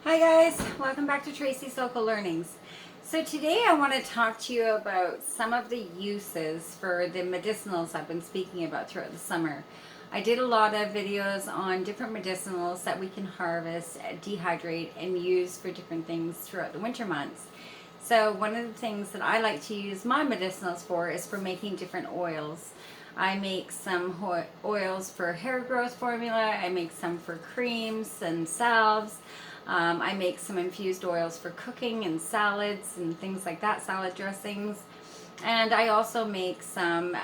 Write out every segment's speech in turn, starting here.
Hi guys, welcome back to Tracy's Local Learnings. So today I want to talk to you about some of the uses for the medicinals I've been speaking about throughout the summer. I did a lot of videos on different medicinals that we can harvest, dehydrate, and use for different things throughout the winter months. So one of the things that I like to use my medicinals for is for making different oils. I make some oils for hair growth formula, I make some for creams and salves. I make some infused oils for cooking and salads and things like that, salad dressings. And I also make some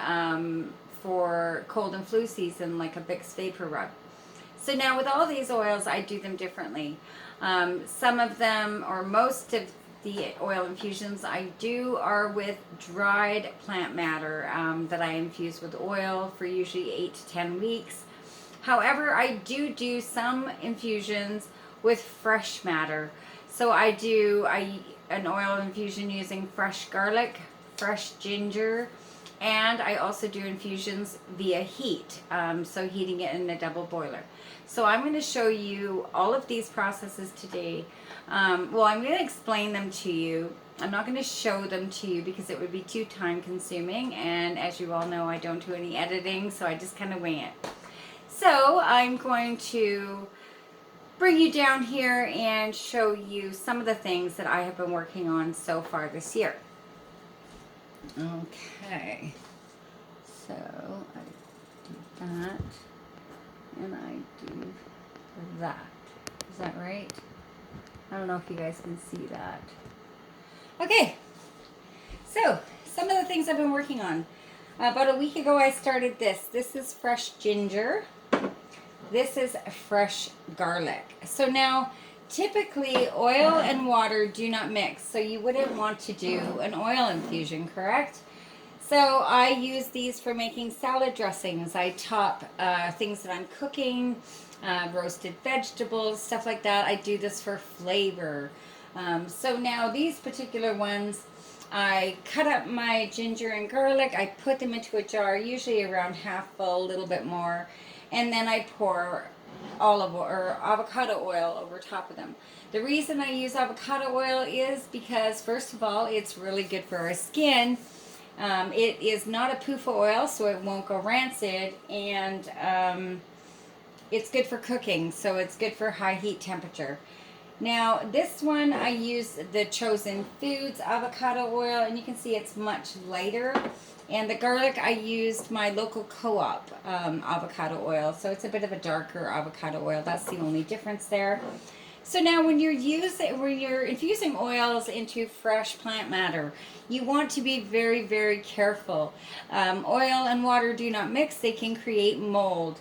for cold and flu season, like a Vicks Vapor Rub. So now with all these oils, I do them differently. Some of them, or most of the oil infusions I do are with dried plant matter that I infuse with oil for usually 8 to 10 weeks. However, I do some infusions with fresh matter. So I do an oil infusion using fresh garlic, fresh ginger, and I also do infusions via heat, so heating it in a double boiler. So I'm going to show you all of these processes today. Well, I'm going to explain them to you. I'm not going to show them to you because it would be too time consuming, and as you all know, I don't do any editing, so I just kind of wing it. So I'm going to bring you down here and show you some of the things that I have been working on so far this year. Okay, so I do that and I do that. Is that right? I don't know if you guys can see that. Okay, so some of the things I've been working on. About a week ago I started this. This is fresh ginger. This is fresh garlic. So now, typically oil and water do not mix, so you wouldn't want to do an oil infusion, correct? So I use these for making salad dressings. I top things that I'm cooking, roasted vegetables, stuff like that. I do this for flavor. So now these particular ones, I cut up my ginger and garlic. I put them into a jar, usually around half full, a little bit more. And then I pour olive oil or avocado oil over top of them. The reason I use avocado oil is because, first of all, it's really good for our skin. It is not a PUFA oil, so it won't go rancid, and it's good for cooking, so it's good for high heat temperature. Now, this one I use the Chosen Foods avocado oil, and you can see it's much lighter. And the garlic, I used my local co-op avocado oil, so it's a bit of a darker avocado oil. That's the only difference there. So now when you're infusing oils into fresh plant matter, you want to be very, very careful. Oil and water do not mix. They can create mold.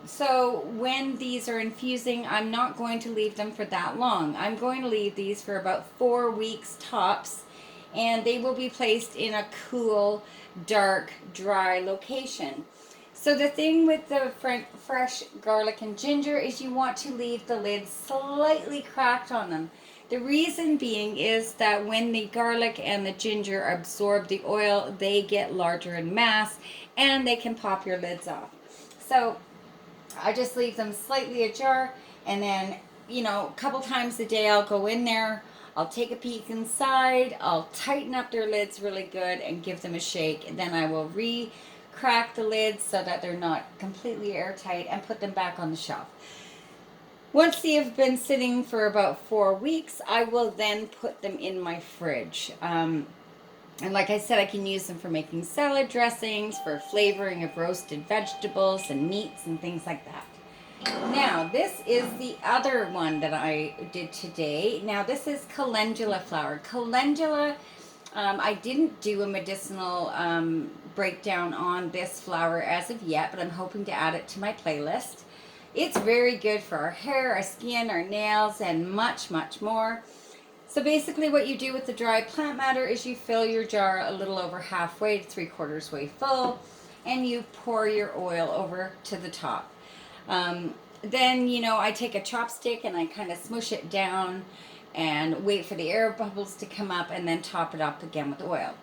So when these are infusing, I'm not going to leave them for that long. I'm going to leave these for about 4 weeks tops, and they will be placed in a cool, dark, dry location. So the thing with the fresh garlic and ginger is you want to leave the lid slightly cracked on them. The reason being is that when the garlic and the ginger absorb the oil, they get larger in mass and they can pop your lids off. So I just leave them slightly ajar, and then, a couple times a day I'll go in there, I'll take a peek inside, I'll tighten up their lids really good and give them a shake, and then I will crack the lids so that they're not completely airtight and put them back on the shelf. Once they have been sitting for about 4 weeks, I will then put them in my fridge. And like I said, I can use them for making salad dressings, for flavoring of roasted vegetables and meats and things like that. Now, this is the other one that I did today. Now, this is calendula flower. Calendula, I didn't do a medicinal breakdown on this flower as of yet, but I'm hoping to add it to my playlist. It's very good for our hair, our skin, our nails, and much, much more. So basically what you do with the dried plant matter is you fill your jar a little over halfway to 3/4 way full, and you pour your oil over to the top. Then, I take a chopstick and I kind of smush it down and wait for the air bubbles to come up and then top it up again with oil.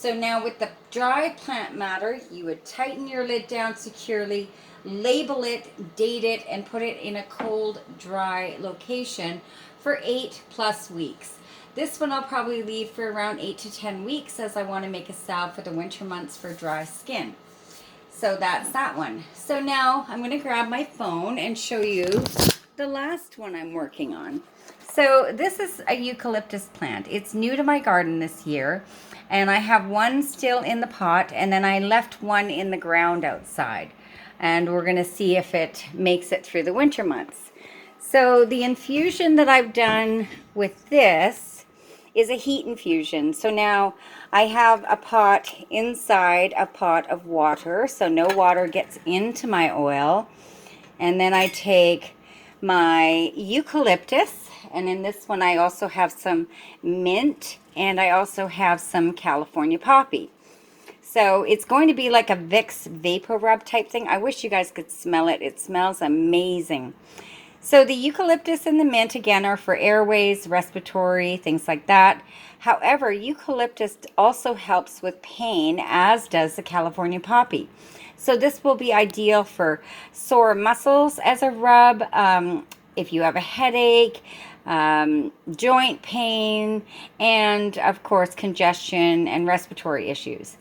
So now with the dry plant matter, you would tighten your lid down securely, label it, date it, and put it in a cold, dry location for 8+ weeks. This one I'll probably leave for around 8 to 10 weeks as I want to make a salve for the winter months for dry skin. So that's that one. So now I'm going to grab my phone and show you the last one I'm working on. So this is a eucalyptus plant. It's new to my garden this year, and I have one still in the pot, and then I left one in the ground outside, and we're going to see if it makes it through the winter months. So the infusion that I've done with this is a heat infusion. So now I have a pot inside a pot of water, so no water gets into my oil, and then I take my eucalyptus, and in this one I also have some mint, and I also have some California poppy. So it's going to be like a Vicks vapor rub type thing. I wish you guys could smell it. It smells amazing. So the eucalyptus and the mint, again, are for airways, respiratory, things like that. However, eucalyptus also helps with pain, as does the California poppy. So this will be ideal for sore muscles as a rub, if you have a headache, joint pain, and of course congestion and respiratory issues.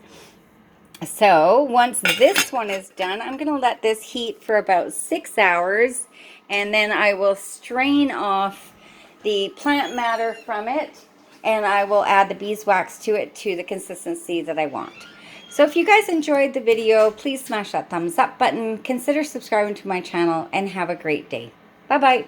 So once this one is done, I'm going to let this heat for about 6 hours, and then I will strain off the plant matter from it, and I will add the beeswax to it to the consistency that I want. So if you guys enjoyed the video, please smash that thumbs up button, consider subscribing to my channel, and have a great day. Bye-bye.